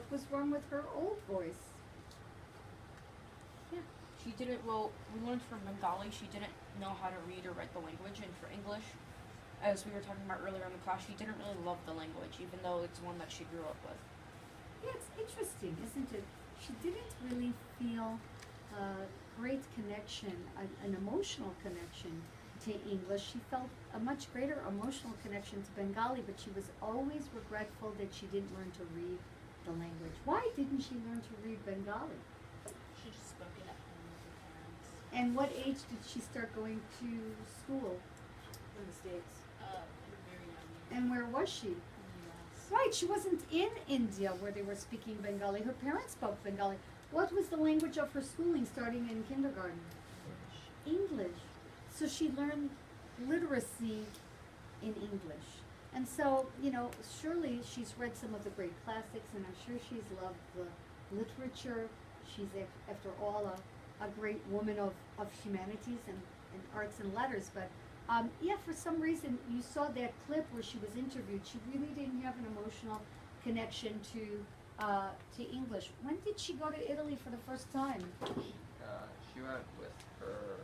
what was wrong with her old voice. Yeah. She didn't, well, we learned from Bengali, she didn't know how to read or write the language, and for English, as we were talking about earlier in the class, she didn't really love the language, even though it's one that she grew up with. Yeah, it's interesting, isn't it? She didn't really feel a great connection, an emotional connection to English. She felt a much greater emotional connection to Bengali, but she was always regretful that she didn't learn to read the language. Why didn't she learn to read Bengali? She just spoke it at home with her parents. And what age did she start going to school? In the States. Very young. And where was she? In the U.S. Right, she wasn't in India where they were speaking Bengali. Her parents spoke Bengali. What was the language of her schooling starting in kindergarten? English. So she learned literacy in English. And so, you know, surely she's read some of the great classics, and I'm sure she's loved the literature. She's, after all, a great woman of humanities and arts and letters. But yeah, for some reason, you saw that clip where she was interviewed. She really didn't have an emotional connection to English. When did she go to Italy for the first time? She went with her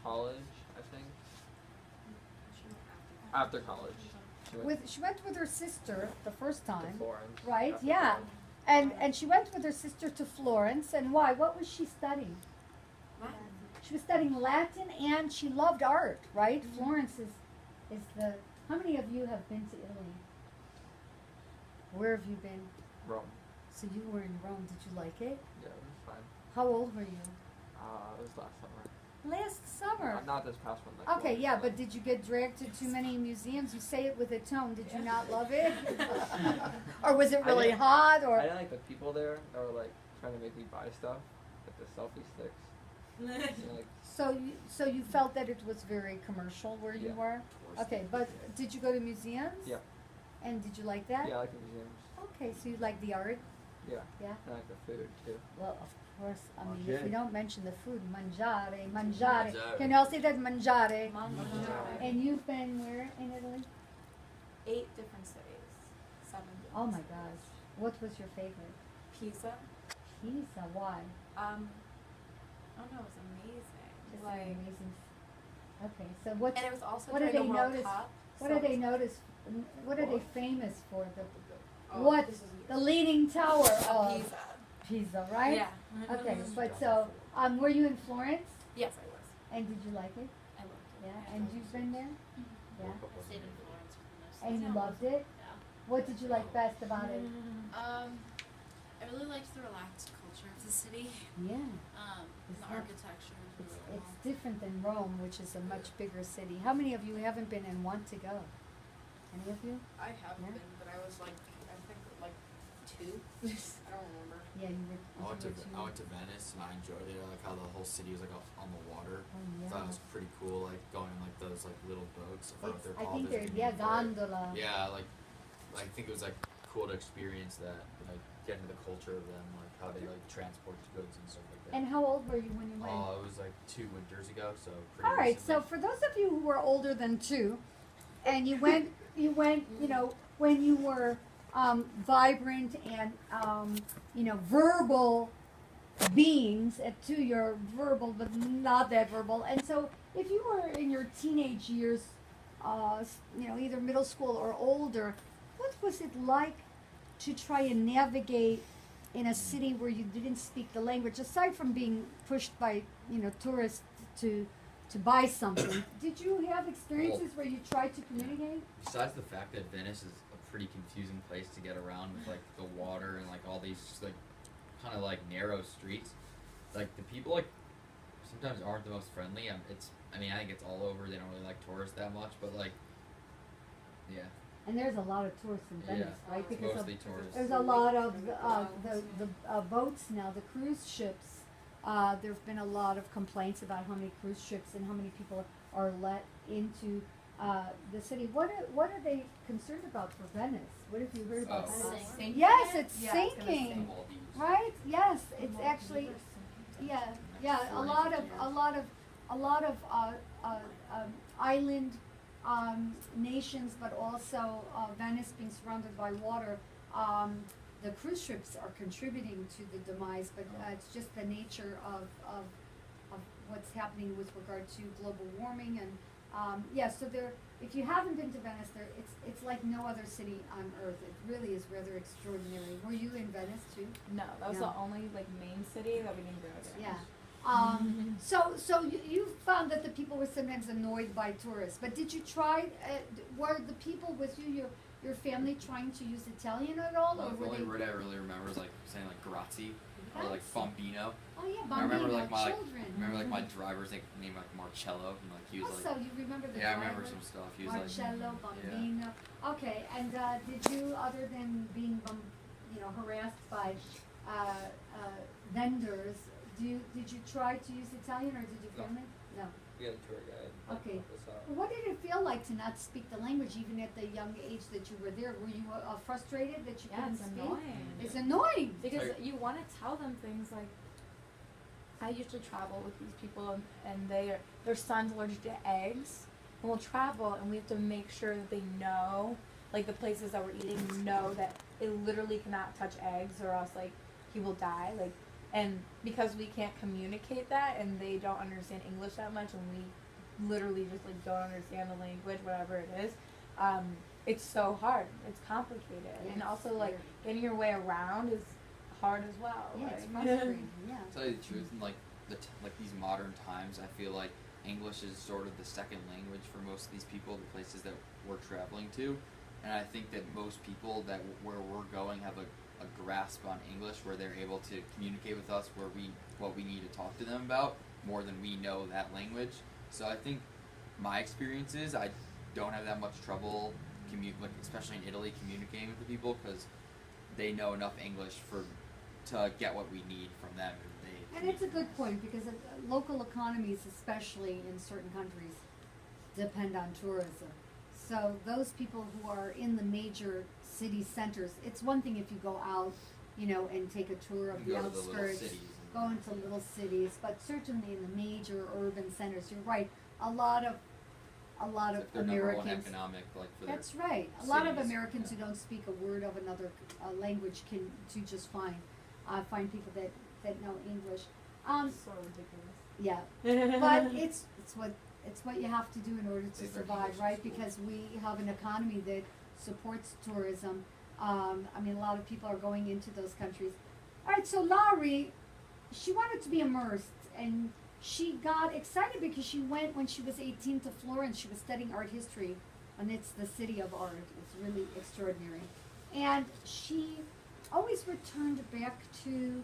college, I think. After college. She went with her sister the first to time, Florence. right? after Yeah, college. and she went with her sister to Florence. And why? What was she studying? She was studying Latin, and she loved art, right? Florence is the. How many of you have been to Italy? Where have you been? Rome. So you were in Rome. Did you like it? Yeah, it was fine. How old were you? It was last summer. Last summer. Not this past one. Like Okay, last yeah, summer. but did you get dragged to too many museums? You say it with a tone. Did you not love it? Or was it I really didn't- hot? Or I didn't like the people there that were like trying to make me buy stuff, like the selfie sticks. You know, like, so you felt that it was very commercial where you Yeah. were? Okay, but did you go to museums? Yeah. And did you like that? yeah, I like the museums. Okay, so you like the art? Yeah. Yeah. I like the food too. Well, of course. I mean, if Okay. we don't mention the food, mangiare, mangiare. Mangiare. Can you all say that, mangiare? Mangiare. And you've been where in Italy? 8 different cities. 7. Oh my gosh. What was your favorite? Pisa. Pisa. Why? I don't know, it was amazing. Just Like, amazing. Okay, so what's and it was also what do during the they World notice? Cup. what so are they it's- notice? What are they famous for? oh, What? this is The leaning tower of Pisa. Pisa, right? Yeah. Okay, but so were you in Florence? Yes, I was. And did you like it? I loved it. Yeah. And you've been there? Yeah. I stayed in Florence for most of And the you time. loved it? Yeah. What did you like best about it? I really liked the relaxed culture of the city. Yeah. The It's not- architecture was It's, really it's cool. different than Rome, which is a much bigger city. How many of you haven't been and want to go? Any of you? I have Yeah. been, but I was like, I think like 2. I don't remember. Yeah, you were. I went to you were too- I went to Venice and I enjoyed it. I like how the whole city was like on the water. Oh, I yeah. thought it was pretty cool, like going on like those like little boats. I forgot what It's, they're I called. think There's they're, a yeah, name for it. gondola. Yeah, like I think it was like cool to experience that, like get into the culture of them, like how they like transport goods and stuff like that. And how old were you when you went? Oh, it was like 2 winters ago, so pretty All right, so recently. for those of you who were older than 2, and you went, you know, when you were vibrant and, you know, verbal beings. At 2, you're verbal, but not that verbal. And so, if you were in your teenage years, you know, either middle school or older, what was it like to try and navigate in a city where you didn't speak the language, aside from being pushed by, you know, tourists to buy something? Did you have experiences where you tried to communicate? Besides the fact that Venice is a pretty confusing place to get around with like the water and like all these like kind of like narrow streets, like the people like sometimes aren't the most friendly. I mean I think it's all over. They don't really like tourists that much, but like yeah, And there's a lot of tourists in Venice, Yeah. right? it's Because of, mostly tourists. there's a lot of the boats now, the cruise ships. There've been a lot of complaints about how many cruise ships and how many people are let into the city. What are they concerned about for Venice? What have you heard about Oh. Venice? Sinking. Yes, it's Yeah, it's gonna sinking, sink. Maldives. right? Yes, it's actually, yeah, yeah. A 40, lot 50 of island nations, but also Venice being surrounded by water. the cruise ships are contributing to the demise, but it's just the nature of what's happening with regard to global warming and yeah. So there, if you haven't been to Venice, there it's like no other city on earth. It really is rather extraordinary. Were you in Venice too? No, that was No. the only like main city that we didn't go to. Yeah. So you found that the people were sometimes annoyed by tourists, but did you try? Were the people with you, your family, trying to use Italian at all, Well, or the were only they? word I really remember is like saying like grazie or like Grazie. bambino. Oh yeah, I remember bambino, like my children. remember like my driver's like name like Marcello and like he was Also, you remember the yeah I driver? remember some stuff he was Marcello, like bambino. Okay, and did you, other than being harassed by vendors, did you try to use Italian, or did your No. family? No. We had a tour guide. Okay. Help us out. What did it feel like to not speak the language, even at the young age that you were there? Were you frustrated that you Yeah, couldn't it's speak? annoying. It's annoying. Because Like- you want to tell them things like, I usually travel with these people and their son's allergic to eggs, and we'll travel and we have to make sure that they know, like the places that we're eating know that it literally cannot touch eggs or else like he will die, like, and because we can't communicate that and they don't understand English that much and we literally just like don't understand the language, whatever it is, it's so hard, it's complicated, and Yes, also like very. getting your way around is hard as well. Yeah, it's like- frustrating. Yeah. to tell you the truth in like like these modern times I feel like English is sort of the second language for most of these people, the places that we're traveling to, and I think that most people that where we're going have a grasp on English where they're able to communicate with us what we need to talk to them about more than we know that language. So I think my experience is I don't have that much trouble especially in Italy communicating with the people because they know enough English to get what we need from them. And it's a good point, because local economies, especially in certain countries, depend on tourism. So those people who are in the major city centers, it's one thing if you go out, and take a tour of You the go to the little outskirts, cities and- go into little cities, but certainly in the major urban centers, you're right. A lot of It's like their number one Americans. economic like for their That's right. A lot of cities, Americans yeah. who don't speak a word of another language can do just fine. Find people that know English. So ridiculous. Yeah, but it's what you have to do in order to They learn survive, English in right? school. Because we have an economy that supports tourism. I mean, a lot of people are going into those countries. All right, so Laurie, she wanted to be immersed, and she got excited because she went when she was 18 to Florence. She was studying art history, and it's the city of art. It's really extraordinary. And she always returned back to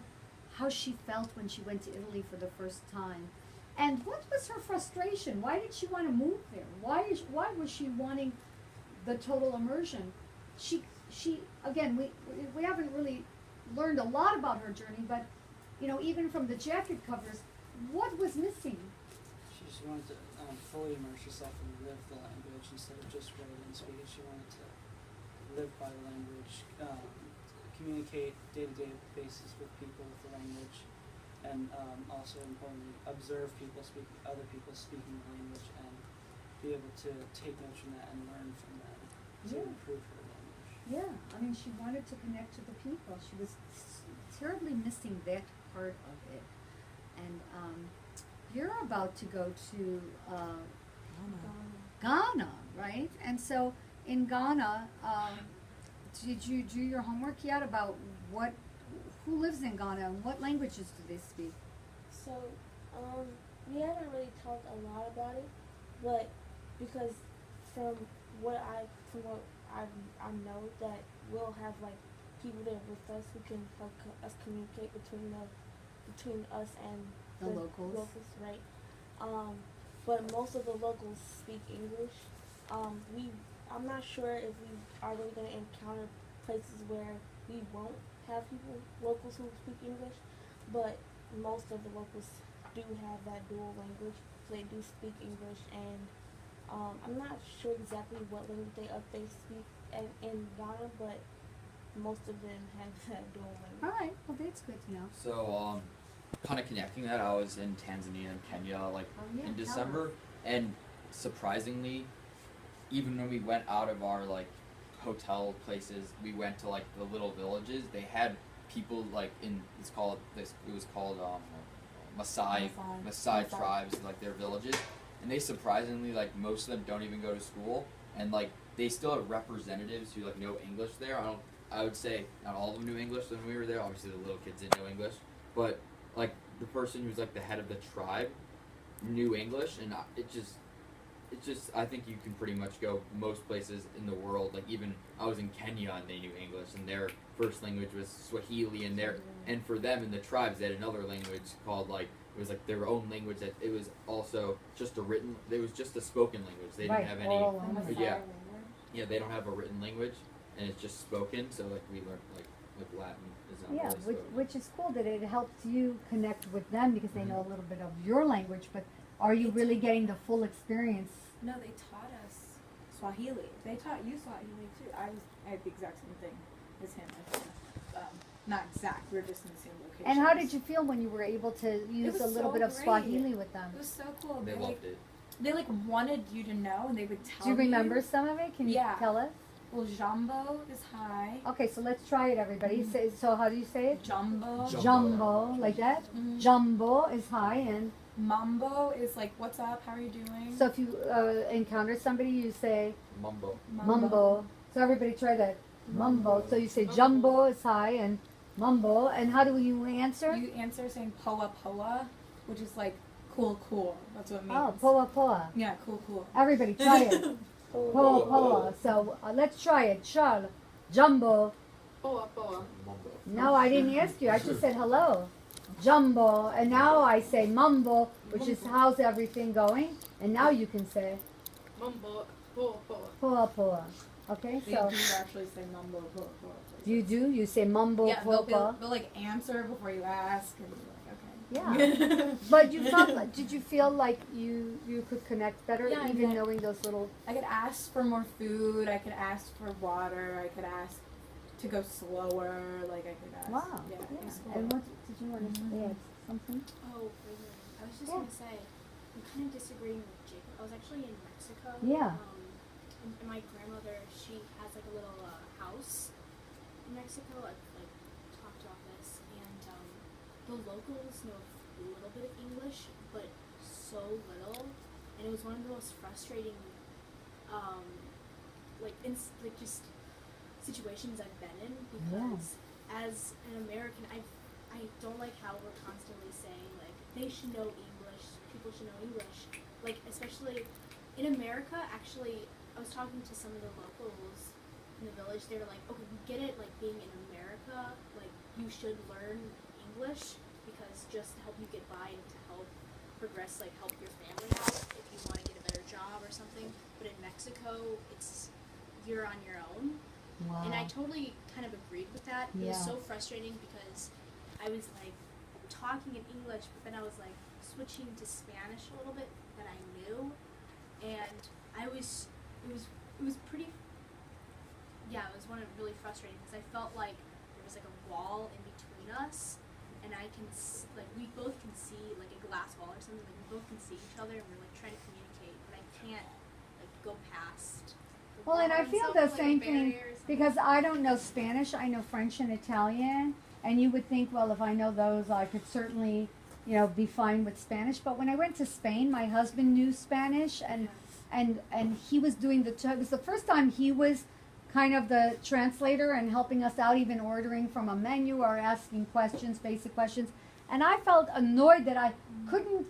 how she felt when she went to Italy for the first time. And what was her frustration? Why did she want to move there? Why was she wanting the total immersion? She again, we haven't really learned a lot about her journey, but even from the jacket covers, what was missing? She just wanted to fully immerse herself and live the language instead of just write and speak it. She wanted to live by the language, communicate day-to-day basis with people with the language, and also importantly, observe other people speaking the language and be able to take notes from that and learn from them to Yeah. improve her language. Yeah, I mean, she wanted to connect to the people. She was terribly missing that part of it. And you're about to go to Ghana, right? And so in Ghana, did you do your homework yet about who lives in Ghana and what languages do they speak? So, we haven't really talked a lot about it, but because from what I know that we'll have like people there with us who can help us communicate between us and The locals. right? But most of the locals speak English. I'm not sure if we are really going to encounter places where we won't have locals who speak English, but most of the locals do have that dual language. So they do speak English, and I'm not sure exactly what language they speak in Ghana, but most of them have that dual language. All right, well, that's good to know. So kind of connecting that, I was in Tanzania and Kenya like Oh, yeah, in tell December, us. and surprisingly, even when we went out of our like hotel places, we went to like the little villages. They had people like in it was called Maasai tribes, like their villages, and they surprisingly, like, most of them don't even go to school, and like they still have representatives who like know English there. I would say not all of them knew English when we were there. Obviously the little kids didn't know English, but like the person who's like the head of the tribe knew English, and it just I think you can pretty much go most places in the world. Like, even I was in Kenya and they knew English, and their first language was Swahili, and for them in the tribes they had another language called, like, it was like their own language that it was also just it was just a spoken language. They didn't have any. oral language. Yeah, they don't have a written language, and it's just spoken. So like we learned like Latin is not Yeah, really spoken. which is cool that it helps you connect with them because they know a little bit of your language, but are you really getting the full experience? No, they taught us Swahili. They taught you Swahili too. I had the exact same thing as him. Not exact. We were just in the same location. And how did you feel when you were able to use was a little so bit of great. Swahili with them? It was so cool. They like, loved it. They like wanted you to know, and they would tell Do you remember some of it? Can you Yeah. tell us? Well, Jumbo is high. Okay, so let's try it, everybody. So how do you say it? Jumbo. Jumbo, like that. Jumbo is high, and Mambo is like, what's up? How are you doing? so if you encounter somebody, you say Mumbo. mumbo. So everybody try that. Mumbo. So you say jumbo is high and mumbo. And how do you answer? You answer saying poa poa, which is like cool. That's what it means. Oh, poa poa. Yeah, cool. Everybody try it. Poa poa. So let's try it. Charles. Jumbo. Boa boa. Mumbo. No, I didn't ask you. I just said hello. Jumbo. And now I say mumbo, which is how's everything going? And now you can say Mumbo. Boa boa. poa poa. Okay, They so do actually say mumbo poa poa. you do? You say mumbo Yeah, poa they'll poa? like answer before you ask, and you're like, okay. Yeah. But you felt like, did you feel like you could connect better Yeah, I even did. knowing those little I could ask for more food. I could ask for water. I could ask to go slower. Like I could ask. wow. Yeah. it was cool. And what did you want to add something? Oh, really? I was just Yeah. gonna say, I'm kind of disagreeing with Jacob. I was actually in Mexico. Yeah. And my grandmother, she has like a little house in Mexico, like top office, and the locals know a little bit of English, but so little, and it was one of the most frustrating, just situations I've been in because as an American, I don't like how we're constantly saying like they should know English, people should know English, like especially in America. Actually, I was talking to some of the locals in the village. They were like, okay, we get it, like being in America, like you should learn English because just to help you get by and to help progress, like help your family out if you want to get a better job or something. But in Mexico, you're on your own. Wow. And I totally kind of agreed with that. It was Yeah. so frustrating because I was like talking in English, but then I was like switching to Spanish a little bit that I knew, and it was pretty. Yeah, it was really frustrating because I felt like there was like a wall in between us, and we both can see like a glass wall or something. Like we both can see each other, and we're like trying to communicate, but I can't like go past. Well, and I feel the like, same a thing barrier or something. because I don't know Spanish. I know French and Italian, and you would think, well, if I know those, I could certainly, be fine with Spanish. But when I went to Spain, my husband knew Spanish, and he was doing it was the first time he was kind of the translator and helping us out, even ordering from a menu or asking questions, basic questions. And I felt annoyed that I couldn't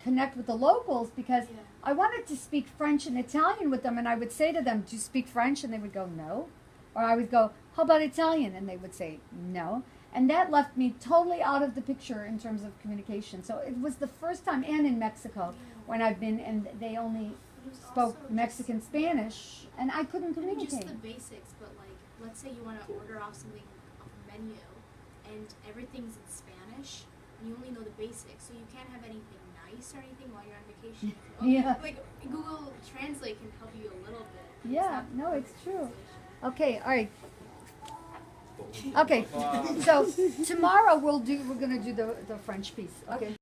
connect with the locals because Yeah. I wanted to speak French and Italian with them, and I would say to them, do you speak French? And they would go, no. Or I would go, how about Italian? And they would say, no. And that left me totally out of the picture in terms of communication. So it was the first time, and in Mexico, when I've been, and they only It was spoke also Mexican Spanish, and I couldn't Just communicate. the basics, but like, let's say you want to order off something off a menu, and everything's in Spanish, and you only know the basics, so you can't have anything nice or anything while you're on vacation. Yeah. Like Google Translate can help you a little bit. but Yeah, not no, the it's true. translation. Okay, all right. Okay, so tomorrow we're gonna do the French piece. Okay.